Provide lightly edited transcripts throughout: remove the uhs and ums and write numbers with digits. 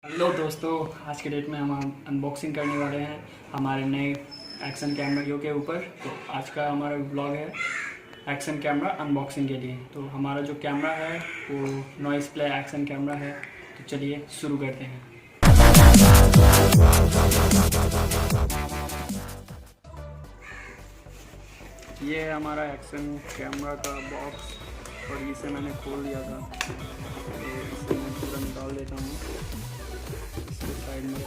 Hello दोस्तों, आज के डेट में हम अनबॉक्सिंग करने वाले हैं हमारे नए एक्शन कैमरा के ऊपर। तो आज का हमारा ब्लॉग है एक्शन कैमरा अनबॉक्सिंग के लिए। तो हमारा जो कैमरा है वो नॉइस प्ले एक्शन कैमरा है। तो चलिए शुरू करते हैं। ये है हमारा एक्शन कैमरा का बॉक्स और इसे मैंने खोल दिया था। तो इसे मैं पूरा निकाल देता हूँ इसके साइड में।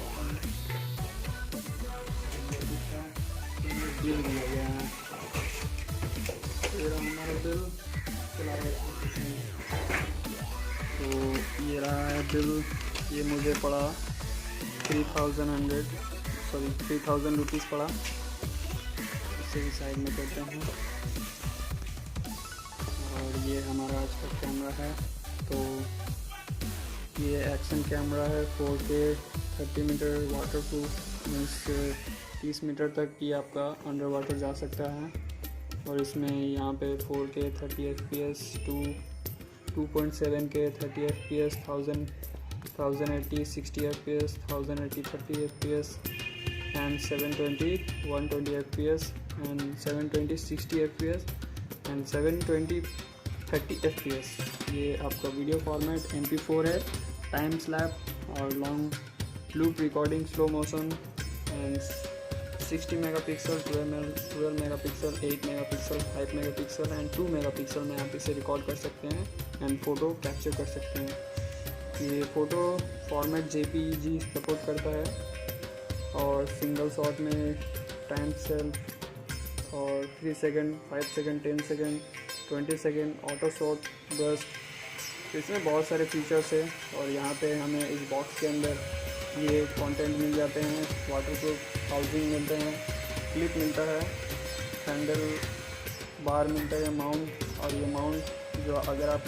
बिल दिया गया है, ये रहा हमारा बिल। तो ये रहा है बिल। ये मुझे पड़ा 3000 रुपीज़ पड़ा। इसे भी साइड में करते हैं। और ये हमारा आज का कैमरा है। तो ये एक्शन कैमरा है 4K 30 metre water proof, means 30 metre तक की आपका अंडर वाटर जा सकता है। और इसमें यहाँ पे 4K 30 FPS, 2.7K 30 FPS, 1080 60 FPS, 1080 30 FPS and 720 120 FPS and 720 60 FPS and 720 30 FPS। ये आपका वीडियो फॉर्मेट MP4 है, टाइम स्लैप और long loop recording, slow motion and 60 megapixel, 12 megapixel, 8 megapixel, 5 megapixel and 2 megapixel में आप इसे रिकॉर्ड कर सकते हैं एंड फ़ोटो कैप्चर कर सकते हैं। ये फ़ोटो फॉर्मेट JPEG सपोर्ट करता है और सिंगल शॉट में टाइम सेल्फ और 3 second, 5 second, 10 second, 20 second, auto shot, burst. इसमें बहुत सारे फीचर्स है। और यहाँ पे हमें इस बॉक्स के अंदर ये कंटेंट मिल जाते हैं, वाटरप्रूफ हाउसिंग मिलते हैं, क्लिप मिलता है, हैंडल बार मिलता है, माउंट। और ये माउंट जो अगर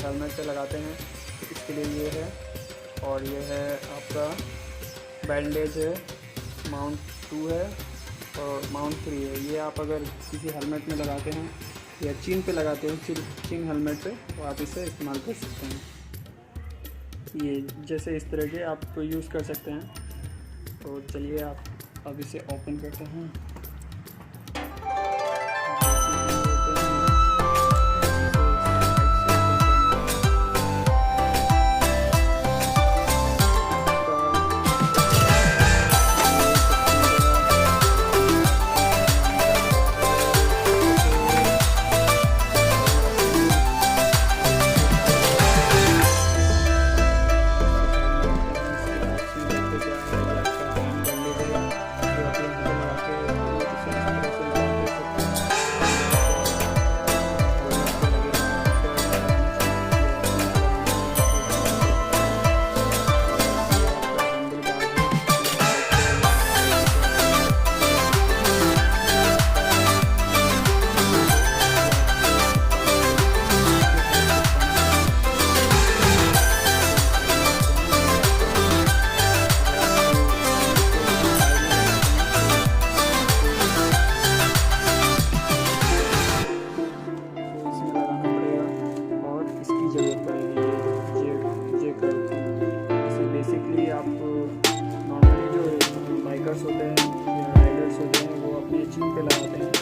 हेलमेट पे लगाते हैं तो इसके लिए ये है। और ये है आपका बैंडेज है, माउंट 2 है और माउंट 3 है। ये आप अगर किसी हेलमेट में लगाते हैं या चिन पे लगाते हैं, चिन हेलमेट पे, तो आप इसे इस्तेमाल कर सकते हैं। ये जैसे इस तरह के आप यूज़ कर सकते हैं। तो चलिए आप अब इसे ओपन करते हैं। आप नॉर्मली जो बाइकर्स होते हैं या राइडर्स होते हैं वो अपने चिन पे लगाते हैं।